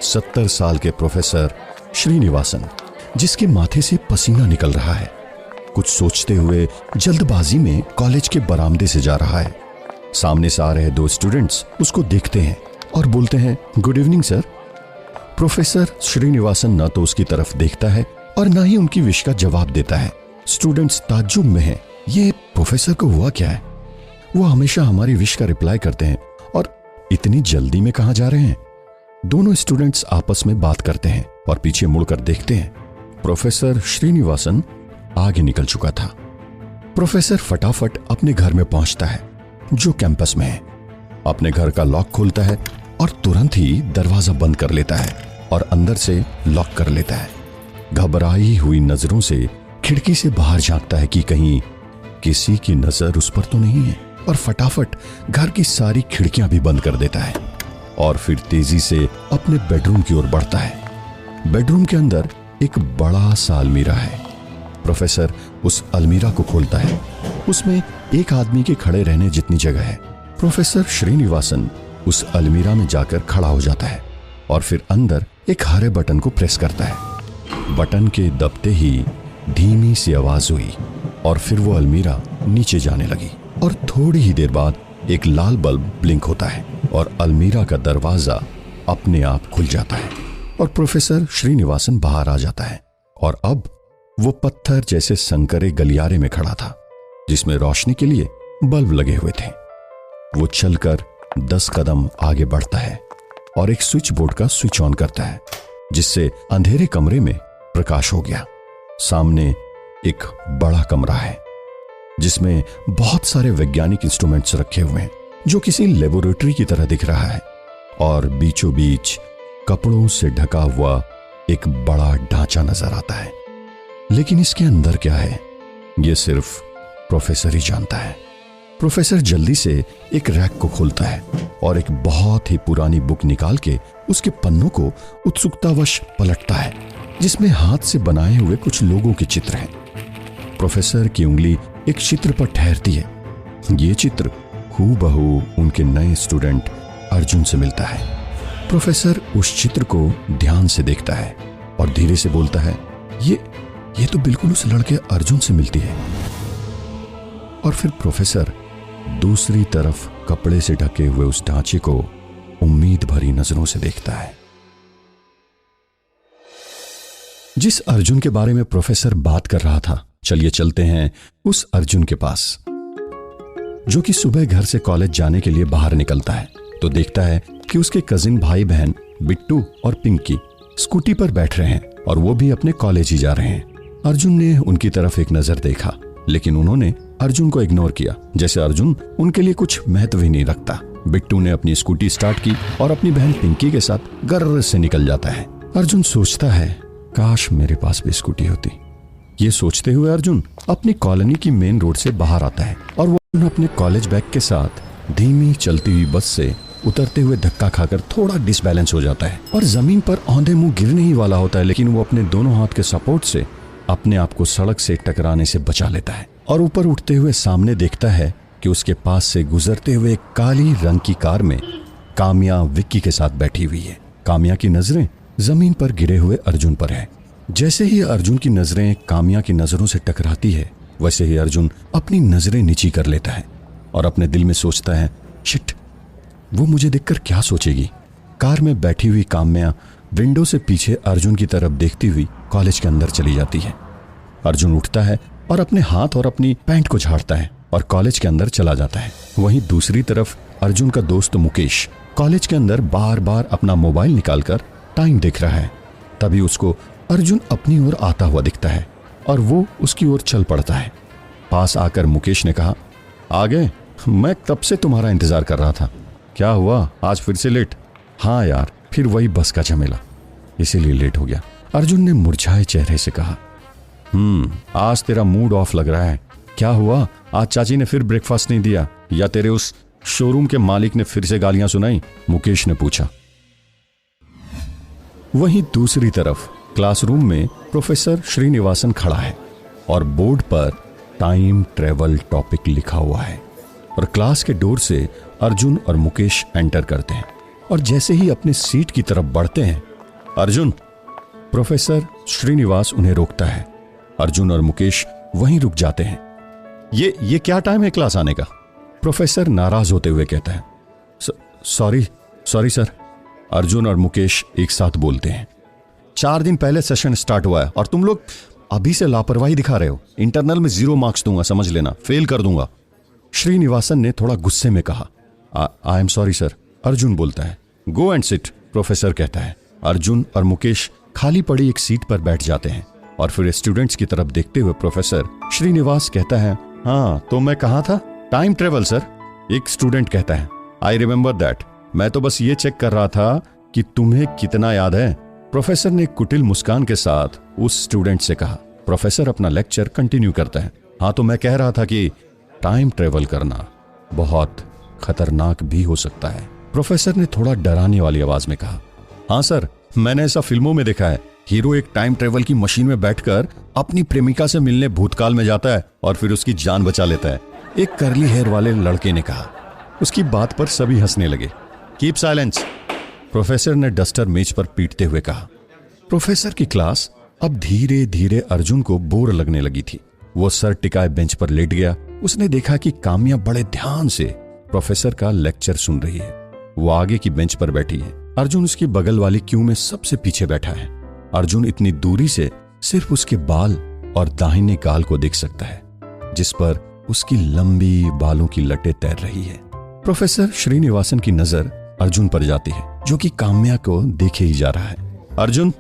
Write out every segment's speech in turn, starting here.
70 साल के प्रोफेसर श्रीनिवासन, जिसके माथे से पसीना निकल रहा है, कुछ सोचते हुए जल्दबाजी में कॉलेज के बरामदे से जा रहा है। सामने से आ रहे 2 स्टूडेंट्स उसको देखते हैं और बोलते हैं, good evening sir. Professor Srinivasan न तो उसकी तरफ देखता है और न ही उनकी विश का जवाब देता है। स्टूडेंट्स ताज्जुब में हैं, ये प्रोफेसर को हुआ क्या है? वो हमेशा हमारी विश का रिप्लाई करते हैं और इतनी जल्दी में कहां जा रहे हैं? दोनों स्टूडेंट्स आपस में बात करते हैं और पीछे मुड़कर देखते हैं। प्रोफेसर श्रीनिवासन आगे निकल चुका था। प्रोफेसर फटाफट अपने घर में पहुंचता है, जो कैंपस में है। अपने घर का लॉक खोलता है और तुरंत ही दरवाजा बंद कर लेता है और अंदर से लॉक कर लेता है। घबराई हुई नजरों से खिड़की से बाहर झांकता है कि कहीं किसी की नजर उस पर तो नहीं है, और फटाफट घर की सारी खिड़कियां भी बंद कर देता है और फिर तेजी से अपने बेडरूम की ओर बढ़ता है। बेडरूम के अंदर एक बड़ा सा अलमीरा है। प्रोफेसर उस अलमीरा को खोलता है। उसमें एक आदमी के खड़े रहने जितनी जगह है। प्रोफेसर श्रीनिवासन उस अलमीरा में जाकर खड़ा हो जाता है और फिर अंदर एक हरे बटन को प्रेस करता है। बटन के दबते ही धीमी सी आवाज हुई और फिर वो अलमीरा नीचे जाने लगी और थोड़ी ही देर बाद एक लाल बल्ब ब्लिंक होता है और अलमीरा का दरवाजा अपने आप खुल जाता है और प्रोफेसर श्रीनिवासन बाहर आ जाता है। और अब वो पत्थर जैसे संकरे गलियारे में खड़ा था, जिसमें रोशनी के लिए बल्ब लगे हुए थे। वो चलकर 10 कदम आगे बढ़ता है और एक स्विच बोर्ड का स्विच ऑन करता है, जिससे अंधेरे कमरे में प्रकाश हो गया। सामने एक बड़ा कमरा है जिसमें बहुत सारे वैज्ञानिक इंस्ट्रूमेंट्स रखे हुए हैं, जो किसी लेबोरेटरी की तरह दिख रहा है। और बीचों बीच कपड़ों से ढका हुआ एक बड़ा ढांचा नजर आता है, लेकिन इसके अंदर क्या है ये सिर्फ प्रोफेसर ही जानता है। प्रोफेसर जल्दी से एक रैक को खोलता है और एक बहुत ही पुरानी बुक निकाल के उसके पन्नों को उत्सुकतावश पलटता है, जिसमें हाथ से बनाए हुए कुछ लोगों के चित्र हैं। प्रोफेसर की उंगली एक चित्र पर ठहरती है। ये चित्र हूबहू उनके नए स्टूडेंट अर्जुन से मिलता है। प्रोफेसर उस चित्र को ध्यान से देखता है और धीरे से बोलता है, ये तो बिल्कुल उस लड़के अर्जुन से मिलती है। और फिर प्रोफेसर दूसरी तरफ कपड़े से ढके हुए उस ढांचे को उम्मीद भरी नजरों से देखता है। जिस अर्जुन के बारे में प्रोफेसर बात कर रहा था, चलिए चलते हैं उस अर्जुन के पास, जो कि सुबह घर से कॉलेज जाने के लिए बाहर निकलता है तो देखता है कि उसके कजिन भाई बहन बिट्टू और पिंकी स्कूटी पर बैठ रहे हैं और वो भी अपने कॉलेज ही जा रहे हैं। अर्जुन ने उनकी तरफ एक नजर देखा, लेकिन उन्होंने अर्जुन को इग्नोर किया, जैसे अर्जुन उनके लिए कुछ महत्व ही नहीं रखता। बिट्टू ने अपनी स्कूटी स्टार्ट की और अपनी बहन पिंकी के साथ गर्र से निकल जाता है। अर्जुन सोचता है, काश मेरे पास भी स्कूटी होती। ये सोचते हुए अर्जुन अपनी कॉलोनी की मेन रोड से बाहर आता है और वो अपने कॉलेज बैग के साथ धीमी चलती हुई बस से उतरते हुए धक्का खाकर थोड़ा डिसबैलेंस हो जाता है और जमीन पर औंधे मुंह गिरने ही वाला होता है, लेकिन वो अपने दोनों हाथ के सपोर्ट से अपने आप को सड़क से टकराने से बचा लेता है और ऊपर उठते हुए सामने देखता है कि उसके पास से गुजरते हुए एक काली रंग की कार में काम्या विक्की के साथ बैठी हुई है। काम्या की नजरें जमीन पर गिरे हुए अर्जुन पर है। जैसे ही अर्जुन की नजरें काम्या की नजरों से टकराती है, वैसे ही अर्जुन अपनी नजरें नीची कर लेता है और अपने दिल में सोचता है, शिट, वो मुझे देखकर क्या सोचेगी। कार में बैठी हुई काम्या विंडो से पीछे अर्जुन की तरफ देखती हुई कॉलेज के अंदर चली जाती है। अर्जुन उठता है और अपने हाथ और अपनी पैंट को झाड़ता है और कॉलेज के अंदर चला जाता है। वहीं दूसरी तरफ अर्जुन का दोस्त मुकेश कॉलेज के अंदर बार बार अपना मोबाइल निकालकर टाइम देख रहा है। तभी उसको अर्जुन अपनी ओर आता हुआ दिखता है और वो उसकी ओर चल पड़ता है। पास आकर मुकेश ने कहा, आ गए? मैं तब से तुम्हारा इंतजार कर रहा था। क्या हुआ, आज फिर से लेट? हाँ यार, फिर वही बस का झमेला, इसीलिए लेट हो गया। अर्जुन ने मुरझाए चेहरे से कहा, आज तेरा मूड ऑफ लग रहा है। क्या हुआ, आज चाची ने फिर ब्रेकफास्ट नहीं दिया या तेरे उस शोरूम के मालिक ने फिर से गालियां सुनाई? मुकेश ने पूछा। वहीं दूसरी तरफ क्लासरूम में प्रोफेसर श्रीनिवासन खड़ा है और बोर्ड पर टाइम ट्रेवल टॉपिक लिखा हुआ है और क्लास के डोर से अर्जुन और मुकेश एंटर करते हैं और जैसे ही अपने सीट की तरफ बढ़ते हैं, अर्जुन। प्रोफेसर श्रीनिवास उन्हें रोकता है। अर्जुन और मुकेश वहीं रुक जाते हैं। ये क्या टाइम है क्लास आने का? प्रोफेसर नाराज होते हुए कहता है। Sorry sir. अर्जुन और मुकेश एक साथ बोलते हैं। 4 दिन पहले सेशन स्टार्ट हुआ है और तुम लोग अभी से लापरवाही दिखा रहे हो। इंटरनल में 0 मार्क्स दूंगा, समझ लेना, फेल कर दूंगा। श्रीनिवासन ने थोड़ा गुस्से में कहा। I am sorry sir, Arjun बोलता है। गो एंड सिट, प्रोफेसर कहता है। अर्जुन और मुकेश खाली पड़ी एक सीट पर बैठ जाते हैं और फिर स्टूडेंट्स की तरफ देखते हुए प्रोफेसर श्रीनिवास कहता है, हाँ तो मैं कहाँ था? टाइम ट्रेवल सर, एक स्टूडेंट कहता है। आई रिमेंबर दैट, मैं तो बस ये चेक कर रहा था कि तुम्हें कितना याद है। प्रोफेसर ने कुटिल मुस्कान के साथ उस स्टूडेंट से कहा। प्रोफेसर अपना लेक्चर कंटिन्यू करता है। हाँ तो मैं कह रहा था कि टाइम ट्रेवल करना बहुत खतरनाक भी हो सकता है। प्रोफेसर ने थोड़ा डराने वाली आवाज में कहा। हाँ सर, मैंने ऐसा फिल्मों में देखा है। हीरो एक टाइम ट्रेवल की मशीन में बैठकर अपनी प्रेमिका से मिलने भूतकाल में जाता है और फिर उसकी जान बचा लेता है, एक करली हेयर वाले लड़के ने कहा। उसकी बात पर सभी हंसने लगे। कीप साइलेंस, प्रोफेसर ने डस्टर मेज पर पीटते हुए कहा। प्रोफेसर की क्लास अब धीरे धीरे अर्जुन को बोर लगने लगी थी। वो सर टिकाए बेंच पर लेट गया। उसने देखा कि काम्या बड़े ध्यान से प्रोफेसर का लेक्चर सुन रही है। वो आगे की बेंच पर बैठी है। अर्जुन उसकी बगल वाली क्यू में सबसे पीछे बैठा है। अर्जुन इतनी दूरी से सिर्फ उसके बाल और दाहिने गाल को देख सकता है, जिस पर उसकी लंबी बालों की लटें तैर रही है। प्रोफेसर श्रीनिवासन की नजर अर्जुन पर जाती है, जो कि काम्या को देखे ही जा रहा है। अर्जुन,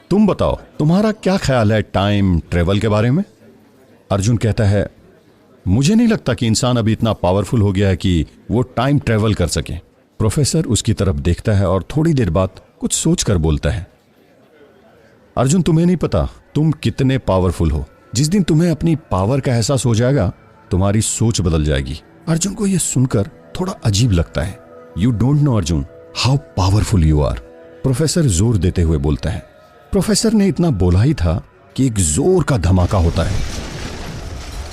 तुम बताओ, तुम्हारा क्या ख्याल है टाइम ट्रेवल के बारे में? अर्जुन कहता है, मुझे नहीं लगता कि इंसान अभी इतना पावरफुल हो गया है कि वो टाइम ट्रेवल कर सके। प्रोफेसर उसकी तरफ देखता है और थोड़ी देर बाद कुछ सोचकर बोलता है। अर्जुन, तुम्हें नहीं पता तुम कितने पावरफुल हो। जिस दिन तुम्हें अपनी पावर का एहसास हो जाएगा, तुम्हारी सोच बदल जाएगी। अर्जुन को यह सुनकर थोड़ा अजीब लगता है। You don't know Arjun how powerful you are, professor जोर देते हुए बोलता है। प्रोफेसर ने इतना बोला ही था कि एक जोर का धमाका होता है।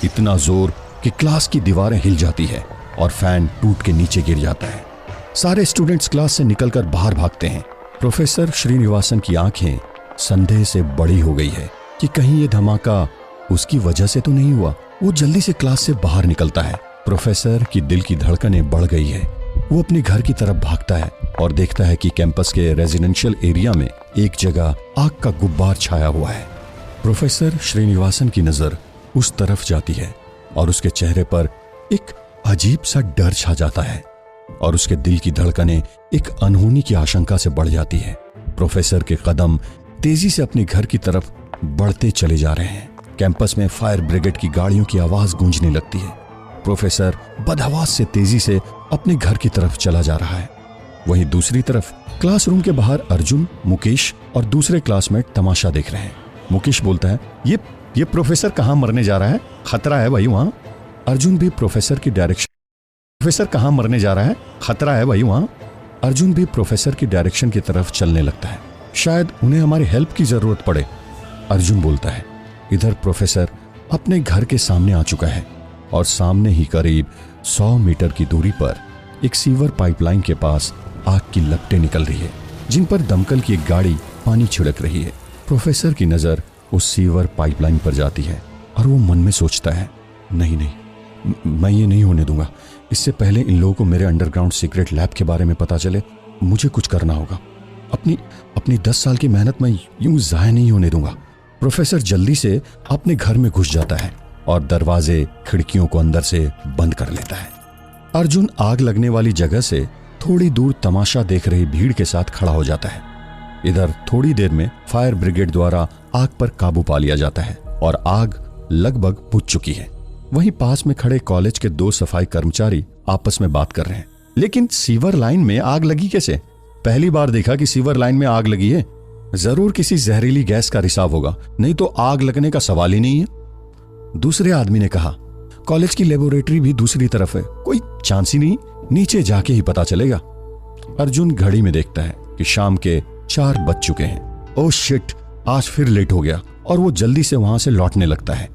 इतना जोर कि क्लास की दीवारें हिल जाती है और फैन टूट के नीचे गिर जाता है। सारे स्टूडेंट्स क्लास से निकलकर बाहर भागते हैं। प्रोफेसर श्रीनिवासन की आंखें संदेह से बड़ी हो गई है कि कहीं ये धमाका उसकी वजह से तो नहीं हुआ। वो जल्दी से क्लास से बाहर निकलता है। प्रोफेसर की दिल की धड़कनें बढ़ गई है। वो अपने घर की तरफ भागता है और देखता है कि कैंपस के रेजिडेंशियल एरिया में एक जगह आग का गुब्बार छाया हुआ है। प्रोफेसर श्रीनिवासन की नजर उस तरफ जाती है और उसके चेहरे पर एक अजीब सा डर छा जाता है और उसके दिल की धड़कनें एक अनहोनी की आशंका से बढ़ जाती है। प्रोफेसर के कदम तेजी से अपने घर की तरफ बढ़ते चले जा रहे हैं। कैंपस में फायर ब्रिगेड की गाड़ियों की आवाज गूंजने लगती है। प्रोफेसर बदहवास से तेजी से अपने घर की तरफ चला जा रहा है। वहीं दूसरी तरफ क्लासरूम के बाहर अर्जुन, मुकेश और दूसरे क्लासमेट तमाशा देख रहे हैं। मुकेश बोलता है, ये प्रोफेसर कहाँ मरने जा रहा है? खतरा है भाई वहां। अर्जुन भी प्रोफेसर की डायरेक्शन प्रोफेसर कहाँ मरने जा रहा है? खतरा है भाई वहां। अर्जुन भी प्रोफेसर की डायरेक्शन की तरफ चलने लगता है। शायद उन्हें हमारी हेल्प की जरूरत पड़े, अर्जुन बोलता है। इधर प्रोफेसर अपने घर के सामने आ चुका है और सामने ही करीब 100 मीटर की दूरी पर एक सीवर पाइपलाइन के पास आग की लपटें निकल रही है, जिन पर दमकल की एक गाड़ी पानी छिड़क रही है। प्रोफेसर की नजर उस सीवर पाइपलाइन पर जाती है और वो मन में सोचता है, नहीं, मैं ये नहीं होने दूंगा। इससे पहले इन लोगों को मेरे अंडरग्राउंड सीक्रेट लैब के बारे में पता चले, मुझे कुछ करना होगा। अपनी 10 साल की मेहनत मैं यूं जाया नहीं होने दूंगा। प्रोफेसर जल्दी से अपने घर में घुस जाता है और दरवाजे खिड़कियों को अंदर से बंद कर लेता है। अर्जुन आग लगने वाली जगह से थोड़ी दूर तमाशा देख रही भीड़ के साथ खड़ा हो जाता है। इधर थोड़ी देर में फायर ब्रिगेड द्वारा आग पर काबू पा लिया जाता है और आग लगभग बुझ चुकी है। वहीं पास में खड़े कॉलेज के 2 सफाई कर्मचारी आपस में बात कर रहे हैं। लेकिन सीवर लाइन में आग लगी कैसे? पहली बार देखा कि सीवर लाइन में आग लगी है। जरूर किसी जहरीली गैस का रिसाव होगा, नहीं तो आग लगने का सवाल ही नहीं है। दूसरे आदमी ने कहा, कॉलेज की लेबोरेटरी भी दूसरी तरफ है, कोई चांस ही नहीं, नीचे जाके ही पता चलेगा। अर्जुन घड़ी में देखता है कि शाम के 4 बज चुके हैं। ओह शिट, आज फिर लेट हो गया और वो जल्दी से वहां से लौटने लगता है।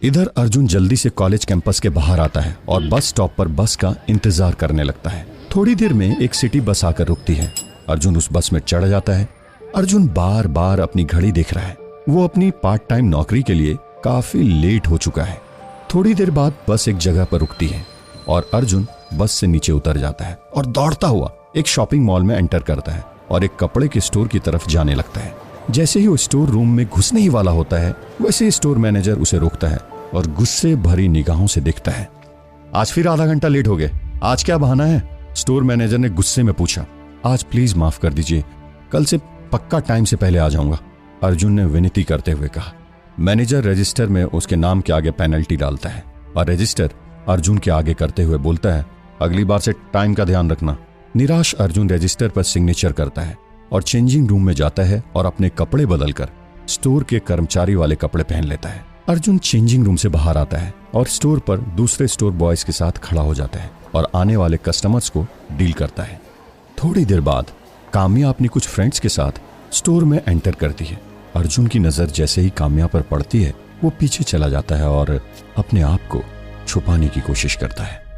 इधर अर्जुन जल्दी से कॉलेज कैंपस के बाहर आता है और बस स्टॉप पर बस का इंतजार करने लगता है। थोड़ी देर में एक सिटी बस आकर रुकती है। अर्जुन उस बस में चढ़ जाता है। अर्जुन बार बार अपनी घड़ी देख रहा है। वो अपनी पार्ट टाइम नौकरी के लिए काफी लेट हो चुका है। थोड़ी देर बाद बस एक जगह पर रुकती है और अर्जुन बस से नीचे उतर जाता है और दौड़ता हुआ एक शॉपिंग मॉल में एंटर करता है और एक कपड़े के स्टोर की तरफ जाने लगता है। जैसे ही वो स्टोर रूम में घुसने ही वाला होता है, वैसे ही स्टोर मैनेजर उसे रोकता है और गुस्से भरी निगाहों से देखता है। आज फिर आधा घंटा लेट हो गए, आज क्या बहाना है? स्टोर मैनेजर ने गुस्से में पूछा। आज प्लीज माफ कर दीजिए, कल से पक्का टाइम से पहले आ जाऊंगा, अर्जुन ने विनती करते हुए कहा। मैनेजर रजिस्टर में उसके नाम के आगे पेनल्टी डालता है और रजिस्टर अर्जुन के आगे करते हुए बोलता है, अगली बार से टाइम का ध्यान रखना। निराश अर्जुन रजिस्टर पर सिग्नेचर करता है और चेंजिंग रूम में जाता है और अपने कपड़े बदलकर स्टोर के कर्मचारी वाले कपड़े पहन लेता है। अर्जुन चेंजिंग रूम से बाहर आता है और स्टोर पर दूसरे स्टोर बॉयज के साथ खड़ा हो जाता है और आने वाले कस्टमर्स को डील करता है। थोड़ी देर बाद काम्या अपनी कुछ फ्रेंड्स के साथ स्टोर में एंटर करती है। अर्जुन की नजर जैसे ही काम्या पर पड़ती है, वो पीछे चला जाता है और अपने आप को छुपाने की कोशिश करता है।